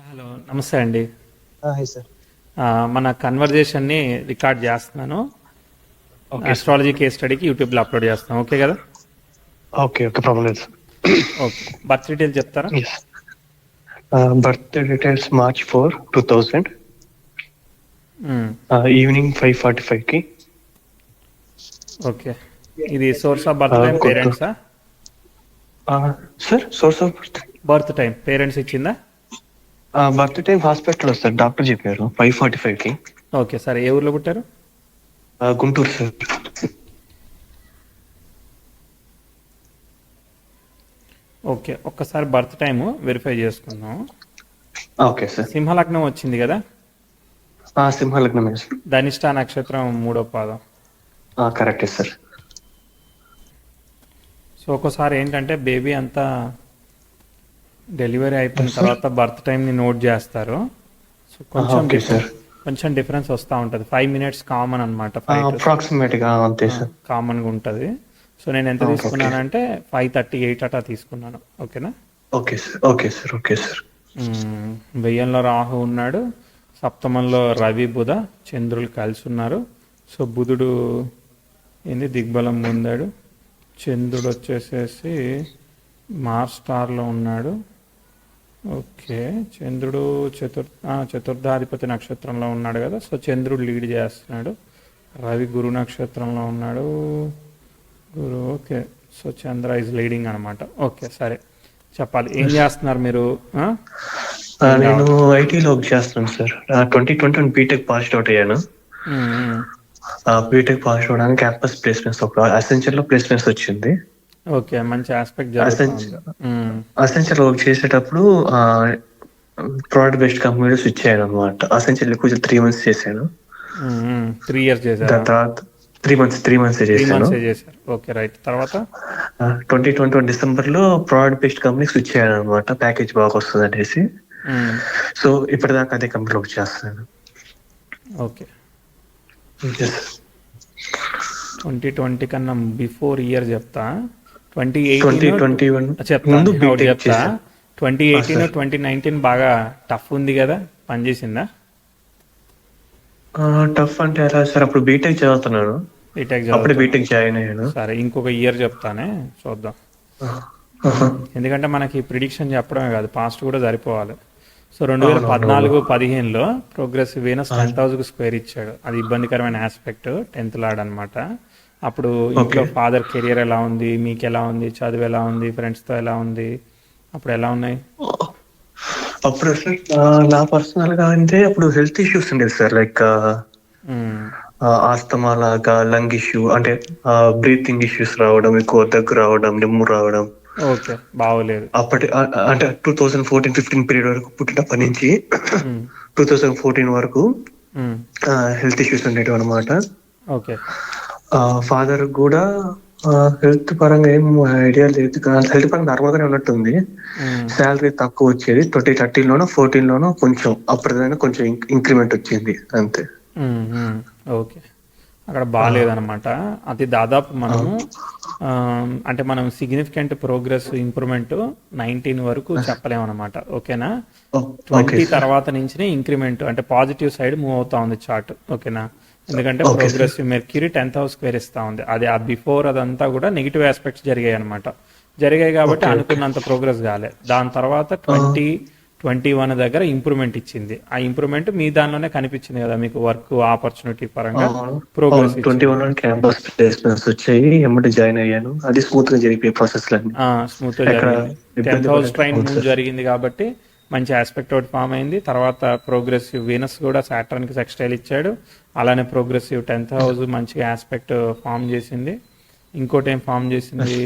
Hello నమస్తే అండి. Hi sir. మన కన్వర్జేషన్ని రికార్డ్ చేస్తున్నాను. Okay sir. ఆస్ట్రాలజీ కేస్ స్టడీకి యూట్యూబ్లో అప్లోడ్ చేస్తాను. ఓకే కదా? ఓకే ప్రాబ్లం లేదు సార్. ఓకే, బర్త్ డీటెయిల్ చెప్తారా? Yes. Birth details March 4, 2000, evening 5:45కి. ఓకే, ఇది సోర్స్ ఆఫ్ బర్త్ టైం పేరెంట్సా? Sir source of birth birth time parents ఇచ్చిందా? బర్త్ టైం హాస్పిటల్లో సార్ డాక్టర్ చెప్పారు 5:45కి. ఓకే, సరే. ఏ ఊర్లో పుట్టారు? గుంటూరు సార్. ఓకే, ఒక్కసారి బర్త్ టైము వెరిఫై చేసుకుందాం. Okay sir. సింహలగ్నం వచ్చింది కదా? సింహలగ్నమే సార్. ధనిష్ఠా నక్షత్రం 3వ పాదం. కరెక్టే సార్. సో ఒక్కోసారి ఏంటంటే బేబీ అంతా డెలివరీ అయిపోయిన తర్వాత బర్త్ టైంని నోట్ చేస్తారు. So okay sir. కొంచెం డిఫరెన్స్ వస్తూ ఉంటుంది. 5 minutes కామన్ అనమాట. అప్రాక్సిమేట్గా అంతే సార్. కామన్గా ఉంటుంది. సో నేను ఎంత తీసుకున్నానంటే 5:38 అటా తీసుకున్నాను. ఓకేనా? Okay sir. Okay sir. Okay sir. వ్యయంలో రాహు ఉన్నాడు, సప్తమంలో రవి బుధ చంద్రులు కలిసి ఉన్నారు. సో బుధుడు దిగ్బలం పొందాడు. చంద్రుడు వచ్చేసేసి మార్స్ స్టార్లో ఉన్నాడు. ఓకే, చంద్రుడు చతుర్థాధిపతి నక్షత్రంలో ఉన్నాడు కదా. సో చంద్రుడు లీడ్ చేస్తున్నాడు. రవి గురు నక్షత్రంలో ఉన్నాడు. Guru. Okay, so Chandra is leading అనమాట. ఓకే, సరే, చెప్పాలి. ఏం చేస్తున్నారు మీరు? నేను ఐటీలో చేస్తున్నాను సార్. 2020 బీటెక్ పాస్ అవుట్ అయ్యాను. బీటెక్ పాస్ అవడానికి క్యాంపస్ ప్లేస్మెంట్స్ అసెన్షియల్ లో ప్లేస్మెంట్స్ వచ్చింది. ఓకే, మంచి ఆస్పెక్ట్. అసెన్షియల్ వర్క్ చేసేటప్పుడు ప్రోడక్ట్ బేస్డ్ కంపెనీలో స్విచ్ అయ్యాను అనమాట. అసెన్షియల్ కొంచెం 3 months చేశాను. 3 years చేశాను. దాని తర్వాత 3 months చేశాను. Okay, right. తర్వాత 2021 December లో ప్రోడక్ట్ బేస్డ్ కంపెనీ స్విచ్ అయ్యాను అనమాట. ప్యాకేజ్ బాగా వస్తుంది అనేసి. సో ఇప్పటిదాకా అదే కంపెనీలో వర్క్ చేస్తున్నాను. ఓకే, 2020 కన్నా బిఫోర్ ఇయర్ చెప్తా. 2021 చెప్తా. 2018 2019 బాగా టఫ్ ఉంది కదా, పనిచేసిందా? టఫ్ అంటే ఎలా సార్? అప్పుడు బీటెక్ చదువుతున్నాను. అప్పుడే బీటెక్ జాయిన్ అయ్యాను. సరే, ఇంకొక ఇయర్ చెప్తానే, చూద్దాం. ఎందుకంటే మనకి ప్రిడిక్షన్ చెప్పడమే కాదు, పాస్ట్ కూడా సరిపోవాలి. సో 2014-15లో ప్రోగ్రెసివ్ వీనస్ 10,000 స్క్వేర్ ఇచ్చాడు. అది ఇబ్బందికరమైన ఆస్పెక్ట్. 10th లార్డ్ అనమాట. అప్పుడు ఇంట్లో ఫాదర్ కెరియర్ ఎలా ఉంది, మీకు ఎలా ఉంది, చదువు ఎలా ఉంది, ఫ్రెండ్స్తో ఎలా ఉంది, అప్పుడు ఎలా ఉన్నాయి? అప్పుడు నా పర్సనల్ గా అంటే అప్పుడు హెల్త్ ఇష్యూస్ ఉండేది సార్. లైక్ ఆస్తమా లాగా, లంగ్ ఇష్యూ, అంటే బ్రీతింగ్ ఇష్యూస్ రావడం, ఎక్కువ దగ్గు రావడం, నిమ్ము రావడం. ఓకే, బాగోలేదు. అప్పటి అంటే 2014-15 పీరియడ్ వరకు పుట్టినప్పటి నుంచి 2014 వరకు హెల్త్ ఇష్యూస్ ఉండేవి అనమాట. ఓకే, ఫాదర్ కూడా హెల్త్ పరంగా ఏం ఐడియా లేదు. హెల్త్ పరంగా నార్మల్ గానే ఉన్నట్టుంది. శాలరీ తక్కువ వచ్చేది. 2013లోనో 14లోనో కొంచెం అప్పటిదైనా కొంచెం ఇంక్రిమెంట్ వచ్చింది అంతే. ఓకే, అక్కడ బాగాలేదన్నమాట. అది దాదాపు మనము అంటే మనం సిగ్నిఫికెంట్ ప్రోగ్రెస్ ఇంప్రూవ్మెంట్ 19 వరకు చెప్పలేమన్నమాట. ఓకేనా? 20 తర్వాత నుంచి ఇంక్రిమెంట్ అంటే పాజిటివ్ సైడ్ మూవ్ అవుతా ఉంది చార్ట్. ఓకేనా? ఎందుకంటే progressive mercury 10th house square ఇస్తా ఉంది. అది ఆ బిఫోర్ అదంతా కూడా నెగిటివ్ ఆస్పెక్ట్స్ జరిగాయి అనమాట. జరిగాయి కాబట్టి అనుకున్నంత ప్రోగ్రెస్ కాలే. దాని తర్వాత 2021 దగ్గర ఇంప్రూవ్మెంట్ ఇచ్చింది. ఆ ఇంప్రూవ్మెంట్ మీ దానిలోనే కనిపించింది కదా మీకు, వర్క్ ఆపర్చునిటీ పరంగా ప్రోగ్రెస్. 21 క్యాంపస్ ప్లేస్మెంట్స్ వచ్చాయి, ఎమ్మటి జాయిన్ అయ్యాను. అది స్మూత్ గా జరిగే ప్రాసెస్ స్మూత్ గా జరిగింది. 10th house ట్రైన్ మూవ్ జరిగింది కాబట్టి మంచి ఆస్పెక్ట్ ఒకటి ఫామ్ అయింది. తర్వాత ప్రోగ్రెసివ్ వీనస్ కూడా సాటర్న్కి సెక్స్టైల్ ఇచ్చాడు. అలానే ప్రోగ్రెసివ్ 10th house మంచిగా ఆస్పెక్ట్ ఫామ్ చేసింది. ఇంకోటి ఏం ఫామ్ చేసింది,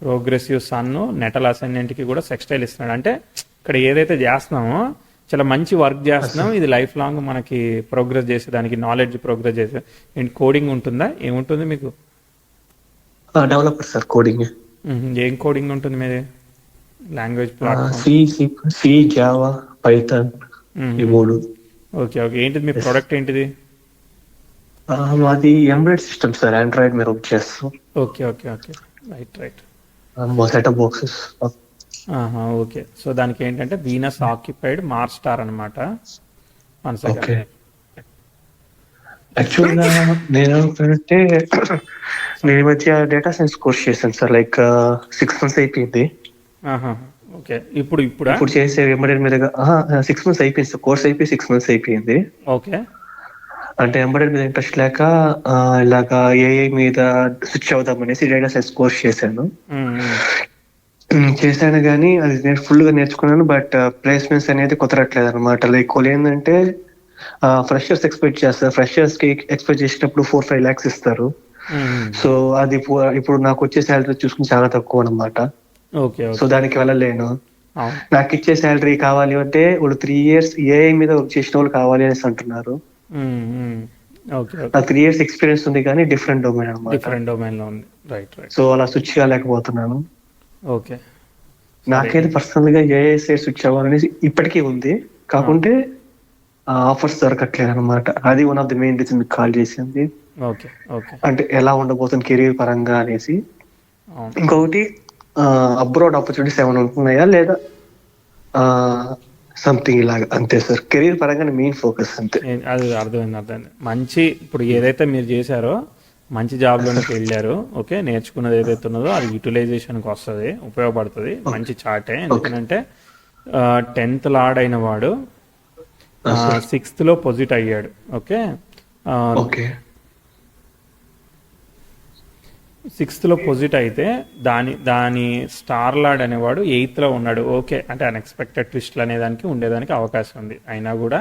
ప్రోగ్రెసివ్ సన్ నెటల్ అసెండెంట్కి కూడా సెక్స్టైల్ ఇస్తున్నాడు. అంటే ఇక్కడ ఏదైతే చేస్తున్నామో చాలా మంచి వర్క్ చేస్తున్నాం. ఇది లైఫ్ లాంగ్ మనకి ప్రోగ్రెస్ చేసేదానికి, నాలెడ్జ్ ప్రోగ్రెస్ చేసే. ఏంటి కోడింగ్ ఉంటుందా? ఏముంటుంది మీకు? Developer sir. కోడింగ్ ఏం కోడింగ్ ఉంటుంది మీది? Language platform? C, Java, Python, ఈ మూడు. Okay, okay. ఏంటిది మీ ప్రోడక్ట్ ఏంటిది? మాది ఎంబెడెడ్ సిస్టమ్ సార్. ఆండ్రాయిడ్ మీద వర్క్ చేస్తాం. Okay, okay, okay, right, right. Setup boxes. Okay. So దానికి ఏంటంటే వీనస్ ఆక్యుపైడ్ మార్స్ స్టార్ అనమాట. One second. ఓకే. యాక్చువల్ గా నేను అనుకుంటే నేను ఈ మధ్య డేటా సైన్స్ కోర్స్ చేశాను సార్. లైక్ 6 months అయిపోయింది. ఆహా, ఓకే. ఇప్పుడా? ఇప్పుడు చేసే ఎంబెడెడ్ మీదగా 6 months అయిపోయింది సార్. కోర్స్ అయిపోయి 6 months అయిపోయింది. ఓకే. అంటే ఎంబెడెడ్ మీద ఇంట్రెస్ట్ లేక ఇలాగా ఏఐ మీద స్విచ్ అవుదాం అనేసి డేటా సైన్స్ కోర్స్ చేశాను. చేశాను కానీ అది నేను ఫుల్ గా నేర్చుకున్నాను. బట్ ప్లేస్మెంట్స్ అనేది కుదరట్లేదు అనమాట. లైక్ వాళ్ళు ఏంటంటే ఫ్రెషర్స్ ఎక్స్పెక్ట్ చేస్తారు. ఫ్రెషర్స్ కి ఎక్స్పెక్ట్ చేసినప్పుడు 4-5 lakhs ఇస్తారు. సో అది ఇప్పుడు నాకు వచ్చే శాలరీ చూసుకుని చాలా తక్కువ అనమాట. ఓకే. సో దానికి వెళ్ళలేను. అవును. నాకు ఇచ్చే శాలరీ కావాలి అంటే వాళ్ళు 3 years ఏఐ మీద వర్క్ చేసిన వాళ్ళు కావాలి అనేసి అంటున్నారు. ఓకే. నాకు 3 years ఎక్స్పీరియన్స్ ఉంది కానీ డిఫరెంట్ డొమైన్ అనమాట. డిఫరెంట్ డొమైన్ లో ఉంది. రైట్. సో అలా స్విచ్ కాలేకపోతున్నాను. ఓకే. నాకైతే పర్సనల్ గా ఏఐ సైడ్ స్విచ్ అవ్వాలనేసి ఇప్పటికీ ఉంది. కాకుంటే ఆఫర్స్ దొరకట్లేదు అనమాట. అది one of the main reason మీకు కాల్ చేసింది. ఓకే. ఓకే. అంటే ఎలా ఉండబోతుంది కెరీర్ పరంగా అనేసి. అవును. ఇంకొకటి అబ్రాడ్ ఆపర్చునిటీస్ ఏమైనా ఉంటున్నాయా లేదా సంథింగ్ ఇలాగా. అంతే సార్. కెరీర్ పరంగా మెయిన్ ఫోకస్ అంతే. అది అర్థమైంది. మంచి, ఇప్పుడు ఏదైతే మీరు చేశారో మంచి జాబ్లోకి వెళ్ళారు. ఓకే. నేర్చుకున్నది ఏదైతే ఉన్నదో అది యూటిలైజేషన్కి వస్తుంది, ఉపయోగపడుతుంది. మంచి చార్టే. ఎందుకంటే 10th లార్డ్ అయిన వాడు 6th లో పొజిట్ అయ్యాడు. ఓకే. ఓకే. 6th లో పొజిట్ అయితే దాని స్టార్ లార్డ్ అనేవాడు 8th లో ఉన్నాడు. ఓకే. అంటే అన్ఎక్స్పెక్టెడ్ ట్విస్ట్లు అనేదానికి ఉండేదానికి అవకాశం ఉంది. అయినా కూడా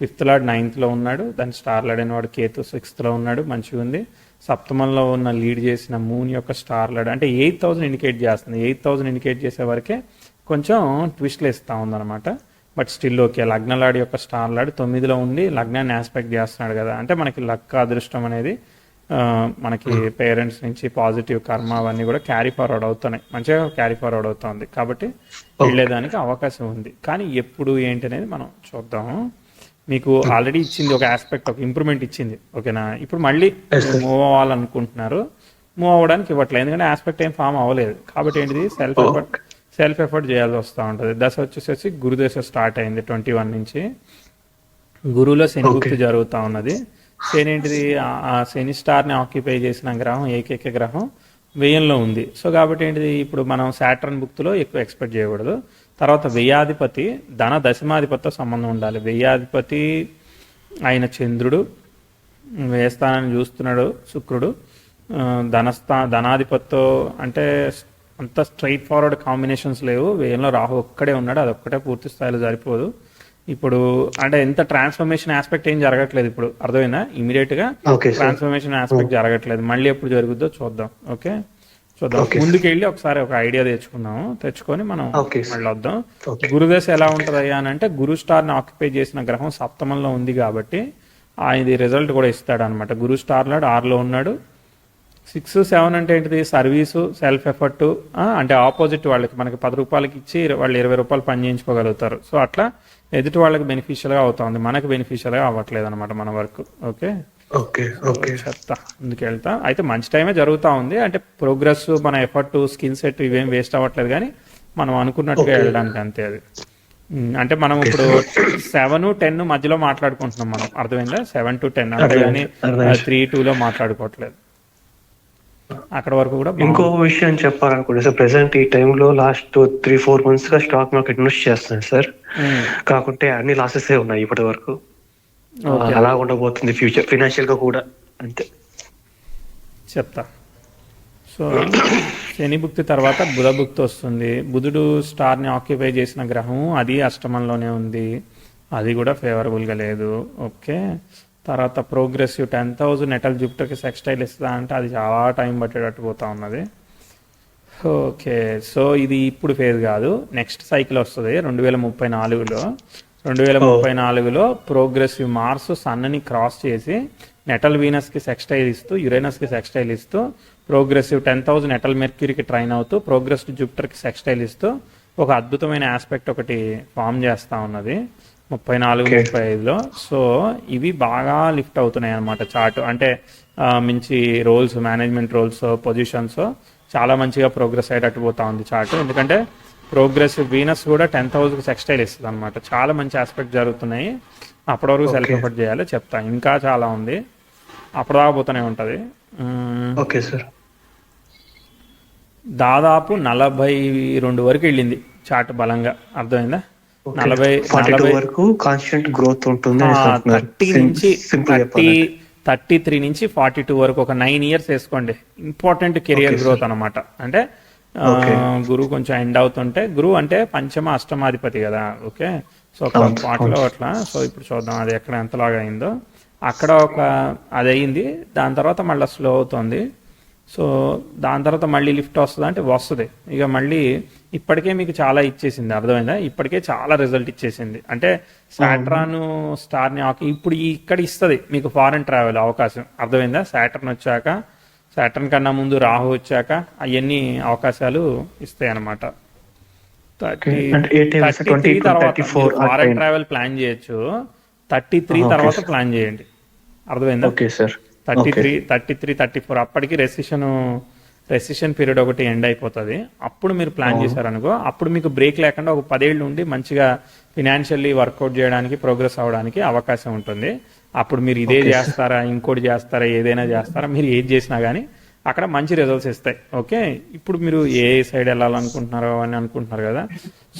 5th లార్డ్ 9th లో ఉన్నాడు. దాని స్టార్ లార్డ్ అనేవాడు కేతు 6th లో ఉన్నాడు. మంచిగా ఉంది. సప్తమంలో ఉన్న లీడ్ చేసిన మూన్ యొక్క స్టార్ లార్డ్ అంటే 8,000 ఇండికేట్ చేస్తుంది. 8,000 ఇండికేట్ చేసే వరకే కొంచెం ట్విస్ట్లు ఇస్తూ ఉందన్నమాట. But still okay. లగ్నలాడ్ యొక్క స్టార్ లార్డ్ 9లో ఉండి లగ్నాన్ని ఆస్పెక్ట్ చేస్తున్నాడు కదా. అంటే మనకి లక్, అదృష్టం అనేది మనకి పేరెంట్స్ నుంచి పాజిటివ్ కర్మ అవన్నీ కూడా క్యారీ ఫార్వర్డ్ అవుతున్నాయి. మంచిగా క్యారీ ఫార్వర్డ్ అవుతుంది. కాబట్టి వెళ్ళేదానికి అవకాశం ఉంది. కానీ ఎప్పుడు ఏంటి అనేది మనం చూద్దాము. మీకు ఆల్రెడీ ఇచ్చింది ఒక ఆస్పెక్ట్, ఒక ఇంప్రూవ్మెంట్ ఇచ్చింది. ఓకేనా. ఇప్పుడు మళ్ళీ మూవ్ అవ్వాలనుకుంటున్నారు. మూవ్ అవ్వడానికి ఇవ్వట్లేదు. ఎందుకంటే ఆస్పెక్ట్ ఏం ఫామ్ అవ్వలేదు. కాబట్టి ఏంటిది సెల్ఫ్ ఎఫర్ట్ చేయాల్సి వస్తూ ఉంటుంది. దశ వచ్చేసేసి గురుదశ స్టార్ట్ అయింది 21 నుంచి. గురువులో శని భుక్తి జరుగుతూ ఉన్నది. శని ఏంటిది, ఆ శని స్టార్ని ఆక్యుపై చేసిన గ్రహం, ఏకైక గ్రహం వ్యయంలో ఉంది. సో కాబట్టి ఏంటిది, ఇప్పుడు మనం సాటర్న్ భుక్తిలో ఎక్కువ ఎక్స్పెక్ట్ చేయకూడదు. తర్వాత వ్యయాధిపతి ధన దశమాధిపతితో సంబంధం ఉండాలి. వ్యయాధిపతి అయిన చంద్రుడు వ్యయస్థానాన్ని చూస్తున్నాడు. శుక్రుడు ధనాధిపతితో అంటే అంత స్ట్రైట్ ఫార్వర్డ్ కాంబినేషన్స్ లేవు. వ్యయంలో రాహు ఒక్కడే ఉన్నాడు. అదొక్కటే పూర్తి స్థాయిలో సరిపోదు. ఇప్పుడు అంటే ఎంత ట్రాన్స్ఫర్మేషన్ ఆస్పెక్ట్ ఏం జరగట్లేదు. ఇప్పుడు అర్థమైందా? ఇమీడియట్ గా ట్రాన్స్ఫర్మేషన్ ఆస్పెక్ట్ జరగట్లేదు. మళ్ళీ ఎప్పుడు జరుగుద్దో చూద్దాం. ఓకే, చూద్దాం. ముందుకు వెళ్ళి ఒకసారి ఒక ఐడియా తెచ్చుకొని మనం మళ్ళీ వద్దాం. గురుదశ ఎలా ఉంటుంది అయ్యా అని అంటే, గురు స్టార్ని ఆక్యుపై చేసిన గ్రహం సప్తమంలో ఉంది కాబట్టి ఇది రిజల్ట్ కూడా ఇస్తాడు అనమాట. గురు స్టార్ లాడ్ 6లో ఉన్నాడు. 6, 7 అంటే ఏంటిది, సర్వీసు, సెల్ఫ్ ఎఫర్ట్. అంటే ఆపోజిట్ వాళ్ళకి మనకి 10 రూపాయలకి ఇచ్చి వాళ్ళు 20 రూపాయలు పని చేయించుకోగలుగుతారు. సో అట్లా ఎదుటి వాళ్ళకి బెనిఫిషియల్గా అవుతుంది, మనకి బెనిఫిషియల్గా అవ్వట్లేదు అనమాట మన వర్క్. ఓకే, చెప్తా ముందుకు వెళ్తా. అయితే మంచి టైమే జరుగుతూ ఉంది. అంటే ప్రోగ్రెస్, మన ఎఫర్ట్, స్కిల్ సెట్ ఇవేం వేస్ట్ అవ్వట్లేదు. కానీ మనం అనుకున్నట్టుగా వెళ్ళడానికి అంతే. అది అంటే మనం ఇప్పుడు 7, 10 మధ్యలో మాట్లాడుకుంటున్నాం మనం. అర్థమైందా? 7 to 10 అంటే కానీ 3, 2లో మాట్లాడుకోవట్లేదు. అక్కడ వరకు కూడా. ఇంకో విషయం చెప్పాలనుకుంటే సార్, ప్రెసెంట్ ఈ టైంలో లాస్ట్ 3-4 months గా స్టాక్ మార్కెట్ ఇన్వెస్ట్ చేస్తున్నాను సార్. కాకుంటే అన్ని లాసెస్ ఉన్నాయి ఇప్పటి వరకు. అలా ఉండబోతుంది ఫ్యూచర్ ఫైనాన్షియల్ గా కూడా. అంతే చెప్తా. సో శని భుక్తి తర్వాత బుధ భుక్తి వస్తుంది. బుధుడు స్టార్ని ఆక్యుపై చేసిన గ్రహం, అది అష్టమంలోనే ఉంది. అది కూడా ఫేవరబుల్గా లేదు. ఓకే, తర్వాత ప్రోగ్రెసివ్ 10,000 నెటల్ జూపిటర్కి సెక్స్టైల్ ఇస్తుందా అంటే అది చాలా టైం పట్టేటట్టు పోతా ఉన్నది. ఓకే, సో ఇది ఇప్పుడు ఫేజ్ కాదు, నెక్స్ట్ సైకిల్ వస్తుంది 2034లో. 2034లో ప్రోగ్రెసివ్ మార్స్ సన్ని క్రాస్ చేసి నెటల్ వీనస్కి సెక్స్టైల్ ఇస్తూ, యురేనస్కి సెక్స్టైల్ ఇస్తూ, ప్రోగ్రెసివ్ 10,000 నెటల్ మెర్క్యూరీకి ట్రైన్ అవుతూ, ప్రోగ్రెసివ్ జూపిటర్కి సెక్స్టైల్ ఇస్తూ ఒక అద్భుతమైన ఆస్పెక్ట్ ఒకటి ఫామ్ చేస్తూ ఉన్నది 34-35లో. సో ఇవి బాగా లిఫ్ట్ అవుతున్నాయి అన్నమాట చార్ట్. అంటే మంచి రోల్స్, మేనేజ్మెంట్ రోల్స్, పొజిషన్స్ చాలా మంచిగా ప్రోగ్రెస్ అయ్యేటట్టు పోతా ఉంది చార్ట్. ఎందుకంటే ప్రోగ్రెస్ వీనస్ కూడా 10th హౌస్కి సెక్స్టైల్ ఇస్తుంది అనమాట. చాలా మంచి ఆస్పెక్ట్ జరుగుతున్నాయి. అప్పటి వరకు సెల్ఫ్ ఎఫర్ట్ చేయాలి చెప్తా. ఇంకా చాలా ఉంది, అప్పుడు రాబోతూనే ఉంటుంది. Okay sir. దాదాపు 42 వరకు వెళ్ళింది చార్ట్ బలంగా, అర్థమైందా? 40 వరకు కాన్స్టెంట్ గ్రోత్ ఉంటుంది. 33 నుంచి 42 వరకు ఒక 9 ఇయర్స్ వేసుకోండి. ఇంపార్టెంట్ కెరియర్ గ్రోత్ అనమాట. అంటే గురువు కొంచెం ఎండ్ అవుతుంటే, గురువు అంటే పంచమ అష్టమాధిపతి కదా. ఓకే, సో ఒక పాటలో అట్లా. సో ఇప్పుడు చూద్దాం అది ఎక్కడ ఎంతలాగా అయిందో. అక్కడ అది అయింది, దాని తర్వాత మళ్ళీ స్లో అవుతుంది. సో దాని తర్వాత మళ్ళీ లిఫ్ట్ వస్తుంది అంటే వస్తుంది. ఇక మళ్ళీ ఇప్పటికే మీకు చాలా ఇచ్చేసింది, అర్థమైందా? ఇప్పటికే చాలా రిజల్ట్ ఇచ్చేసింది. అంటే సాట్రాన్ స్టార్ని ఇప్పుడు ఇక్కడ ఇస్తుంది మీకు ఫారెన్ ట్రావెల్ అవకాశం, అర్థమైందా? సాటర్న్ వచ్చాక, సాటర్న్ కన్నా ముందు రాహు వచ్చాక అవన్నీ అవకాశాలు ఇస్తాయి అన్నమాట. 33 తర్వాత ఫారెన్ ట్రావెల్ ప్లాన్ చేయొచ్చు. 33 తర్వాత ప్లాన్ చేయండి, అర్థమైందా? 33, 34 అప్పటికి రెసిషన్ పీరియడ్ ఒకటి ఎండ్ అయిపోతుంది. అప్పుడు మీరు ప్లాన్ చేశారనుకో, అప్పుడు మీకు బ్రేక్ లేకుండా ఒక 10 ఏళ్ళు ఉండి మంచిగా ఫినాన్షియల్లీ వర్కౌట్ చేయడానికి, ప్రోగ్రెస్ అవ్వడానికి అవకాశం ఉంటుంది. అప్పుడు మీరు ఇదే చేస్తారా, ఇంకోటి చేస్తారా, ఏదైనా చేస్తారా, మీరు ఏది చేసినా కానీ అక్కడ మంచి రిజల్ట్స్ ఇస్తాయి. ఓకే, ఇప్పుడు మీరు ఏ సైడ్ వెళ్ళాలనుకుంటున్నారో అని అనుకుంటున్నారు కదా.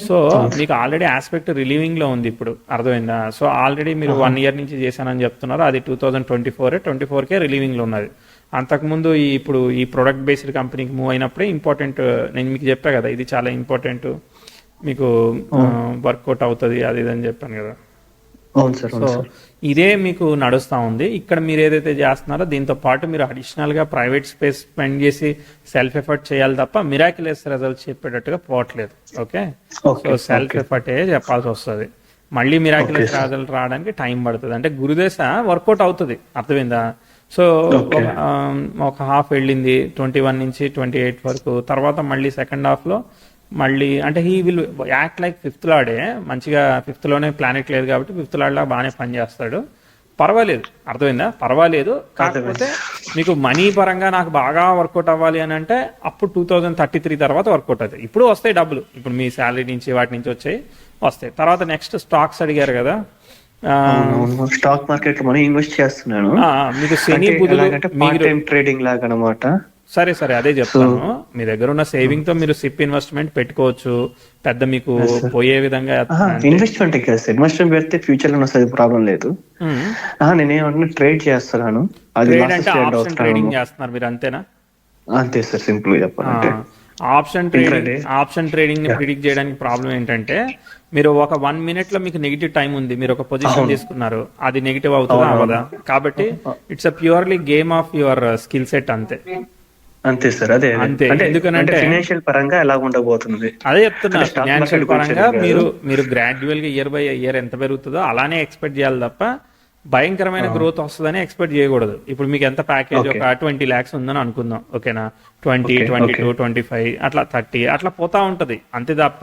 సో మీకు ఆల్రెడీ ఆస్పెక్ట్ రిలీవింగ్ లో ఉంది ఇప్పుడు, అర్థమైందా? సో ఆల్రెడీ మీరు 1 ఇయర్ నుంచి చేశానని చెప్తున్నారు, అది 2024కే రిలీవింగ్ లో ఉన్నది. అంతకుముందు ఇప్పుడు ఈ ప్రొడక్ట్ బేస్డ్ కంపెనీకి మూవ్ అయినప్పుడే ఇంపార్టెంట్. నేను మీకు చెప్పా కదా, ఇది చాలా ఇంపార్టెంట్, మీకు వర్కౌట్ అవుతుంది అది ఇది అని చెప్పాను కదా. సో ఇదే మీకు నడుస్తూ ఉంది. ఇక్కడ మీరు ఏదైతే చేస్తున్నారో దీంతో పాటు మీరు అడిషనల్ గా ప్రైవేట్ స్పేస్ స్పెండ్ చేసి సెల్ఫ్ ఎఫర్ట్ చేయాలి తప్ప మిరాక్యులస్ రిజల్ట్స్ చెప్పేటట్టుగా పోవట్లేదు. ఓకే, సో సెల్ఫ్ ఎఫర్టే చెప్పాల్సి వస్తుంది. మళ్ళీ మిరాక్యులస్ రిజల్ట్ రావడానికి టైం పడుతుంది. అంటే గురుదశ వర్కౌట్ అవుతుంది, అర్థమైందా? సో ఒక హాఫ్ వెళ్ళింది 21 నుంచి 28 వరకు. తర్వాత మళ్ళీ సెకండ్ హాఫ్ లో మళ్ళీ అంటే he will act like fifth లాడే. మంచిగా ఫిఫ్త్ లోనే ప్లానెట్ లేదు కాబట్టి ఫిఫ్త్ లాడ్ లా బాగానే పనిచేస్తాడు. పర్వాలేదు, అర్థమైందా? పర్వాలేదు. కాకపోతే మీకు మనీ పరంగా నాకు బాగా వర్కౌట్ అవ్వాలి అని అంటే అప్పుడు 2033 తర్వాత వర్కౌట్ అవుతాయి. ఇప్పుడు వస్తాయి డబ్బులు, ఇప్పుడు మీ శాలరీ నుంచి వాటి నుంచి వస్తాయి. తర్వాత నెక్స్ట్ స్టాక్స్ అడిగారు కదా, స్టాక్ మార్కెట్ లో మనీ ఇన్వెస్ట్ చేస్తున్నాను. మీకు శని బుధులు ట్రేడింగ్ లాగా అన్నమాట. సరే అదే చెప్తాను. మీ దగ్గర ఉన్న సేవింగ్ తో మీరు సిప్ ఇన్వెస్ట్మెంట్ పెట్టుకోవచ్చు. పెద్ద మీకు పోయే విధంగా ఇన్వెస్ట్మెంట్ పెడితే ఫ్యూచర్ లో వస్తుంది, ప్రాబ్లం లేదు. నేనేమన్నా ట్రేడ్ చేస్తున్నాను. ట్రేడ్ అంటే ఆప్షన్ ట్రేడింగ్ చేస్తున్నారు మీరు, అంతేనా? అంతే సార్, సింపుల్ గా చెప్పాలంటే. ఆప్షన్ ట్రేడింగ్ ని ప్రిడిక్ట్ చేయడానికి ప్రాబ్లం ఏంటంటే, మీరు ఒక 1 minute లో మీకు నెగిటివ్ టైం ఉంది, మీరు ఒక పొజిషన్ తీసుకున్నారు, అది నెగిటివ్ అవుతుందా అవదా? కాబట్టి it's a purely game of your skill set, అంతే. అంతే సార్, అదే అంతే. ఎందుకంటే ఫైనాన్షియల్ పరంగా ఎలా ఉండబోతుంది అదే చెప్తున్నా. ఫైనాన్షియల్ పరంగా మీరు గ్రాడ్యువల్ గా ఇయర్ బై ఇయర్ ఎంత పెరుగుతుందో అలానే ఎక్స్పెక్ట్ చేయాలి తప్ప భయంకరమైన గ్రోత్ వస్తుందని ఎక్స్పెక్ట్ చేయకూడదు. ఇప్పుడు మీకు ఎంత ప్యాకేజ్ ఒక 20 lakhs ఉందని అనుకుందాం, ఓకేనా? 20, 22, 25 అట్లా 30 అట్లా పోతా ఉంటది, అంతే తప్ప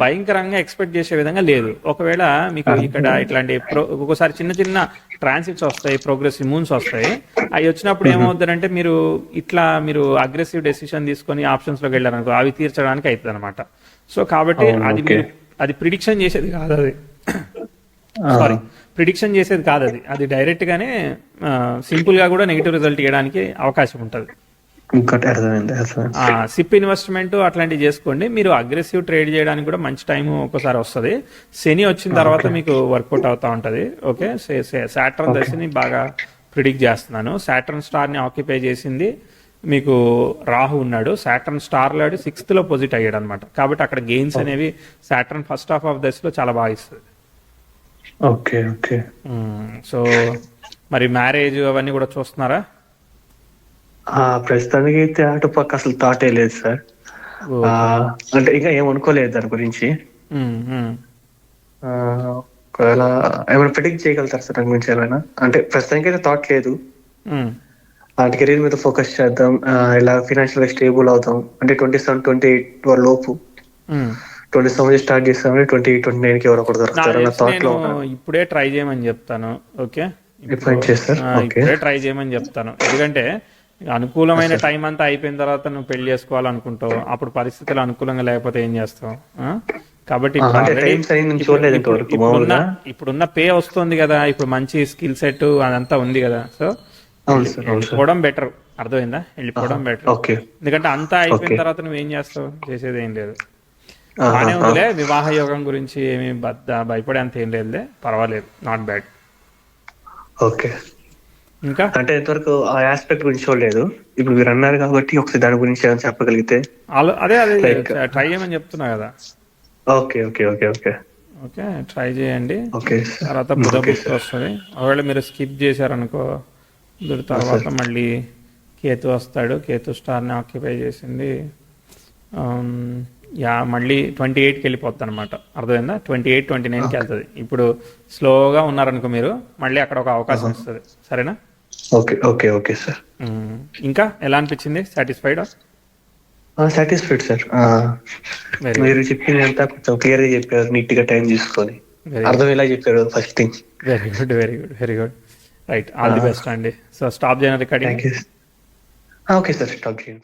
భయంకరంగా ఎక్స్పెక్ట్ చేసే విధంగా లేదు. ఒకవేళ మీకు ఇక్కడ ఇట్లాంటి ఒక్కొక్కసారి చిన్న చిన్న ట్రాన్సిట్స్ వస్తాయి, ప్రోగ్రెసివ్ మూన్స్ వస్తాయి. అవి వచ్చినప్పుడు ఏమవుతుందంటే మీరు అగ్రెసివ్ డెసిషన్ తీసుకొని ఆప్షన్స్ లోకి వెళ్ళారనుకో, అవి తీర్చడానికి అవుతుంది అనమాట. సో కాబట్టి అది ప్రిడిక్షన్ చేసేది కాదు, ప్రిడిక్షన్ చేసేది కాదు అది డైరెక్ట్ గానే సింపుల్ గా కూడా నెగిటివ్ రిజల్ట్ ఇవ్వడానికి అవకాశం ఉంటుంది. సిప్ ఇన్వెస్ట్మెంట్ అట్లాంటివి చేసుకోండి. మీరు అగ్రెసివ్ ట్రేడ్ చేయడానికి కూడా మంచి టైం ఒక్కసారి వస్తుంది. శని వచ్చిన తర్వాత మీకు వర్కౌట్ అవుతా ఉంటది. ఓకే, సాటర్న్ దశని బాగా ప్రిడిక్ట్ చేస్తున్నాను. సాటర్న్ స్టార్ ని ఆక్యుపై చేసింది మీకు రాహు ఉన్నాడు. సాటర్న్ స్టార్ లాడు 6th లో పొజిట్ అయ్యాడు అనమాట. కాబట్టి అక్కడ గెయిన్స్ అనేవి సాటర్న్ ఫస్ట్ హాఫ్ ఆఫ్ దశలో చాలా బాగా ఇస్తుంది. ఓకే. సో మరి మ్యారేజ్ అవన్నీ కూడా చూస్తున్నారా? ప్రస్తుతానికి అయితే అటుపక్క అసలు థాటే లేదు సార్. అంటే ఇంకా ఏమనుకోలేదు దాని గురించి. ఒకవేళ ఏమైనా ప్రిడిక్ట్ చేయగలుగుతారు సార్ దాని గురించి ఏమైనా? అంటే ప్రస్తుతానికి అయితే థాట్ లేదు. అంటే కెరీర్ మీద ఫోకస్ చేద్దాం, ఇలా ఫైనాన్షియల్ గా స్టేబుల్ అవుతాం అంటే 27, 28 లోపు. 27 స్టార్ట్ చేస్తామని 2029 కి ఎవరో ఒకరు దొరుకుతారు. ఇప్పుడే ట్రై చేయమని చెప్తాను. ఓకే, ఇప్పుడే ట్రై చేయమని చెప్తాను. ఎందుకంటే అనుకూలమైన టైం అంతా అయిపోయిన తర్వాత నువ్వు పెళ్లి చేసుకోవాలనుకుంటావు, అప్పుడు పరిస్థితులు అనుకూలంగా లేకపోతే ఏం చేస్తావు? కాబట్టి ఇప్పుడు అంటే ఆల్రెడీ టైం సైన్ నుంచి చూడలేదు ఇంతవరకు మామూలుగా. ఇప్పుడున్న పే వస్తుంది కదా, ఇప్పుడు మంచి స్కిల్ సెట్ అదంతా ఉంది కదా, సో అవును సార్, అవును సార్. వెళ్ళిపోవడం బెటర్. అర్థమైందా? వెళ్ళిపోవడం బెటర్. ఓకే. ఎందుకంటే అంతా అయిపోయిన ఓకే. తర్వాత నువ్వేం చేస్తావు? చేసేది ఏం లేదు. బానే ఉందిలే, వివాహ యోగం గురించి ఏమి భయపడే అంత ఏం లేదులే, పర్వాలేదు, నాట్ బ్యాడ్. ఓకే. ఇంకా అంటే ఇంతవరకు ఆ ఆస్పెక్ట్ గురించి చూడలేదు. ఇప్పుడు మీరు అన్నారు కాబట్టి ఒకసారి దాని గురించి ఏమైనా చెప్పగలిగితే. అదే అదే లైక్ ట్రై చేయమని చెప్తున్నా కదా. Okay, okay, okay, okay. Okay, try చేయండి. ఓకే తర్వాత బుధ ఓకే భుక్తి సార్. వస్తుంది. ఒకవేళ మీరు స్కిప్ చేశారనుకో, బుధుడు తర్వాత సార్. మళ్ళీ కేతు వస్తాడు. కేతు స్టార్ని ఆక్యుపై చేసింది. మళ్ళీ 28కి వెళ్ళిపోతుంది అనమాట. అర్థమైందా? 28, 29కి వెళ్తుంది. ఇప్పుడు స్లోగా ఉన్నారనుకో మీరు, మళ్ళీ అక్కడ ఒక అవకాశం వస్తుంది. సరేనా? Okay, okay, okay sir. ఇంకా ఎలా అనిపించింది? సాటిస్ఫైడ్? Satisfied sir. మీరు చెప్పింది అంతా కొంచెం క్లియర్ గా చెప్పారు, నీట్ గా టైం తీసుకొని అర్థమయ్యేలా చెప్పారు. First thing. Very good, very good, very good. Right, all the best అండి. సో స్టాప్ చేయను recording. Thank you. Okay sir, stop చేయండి.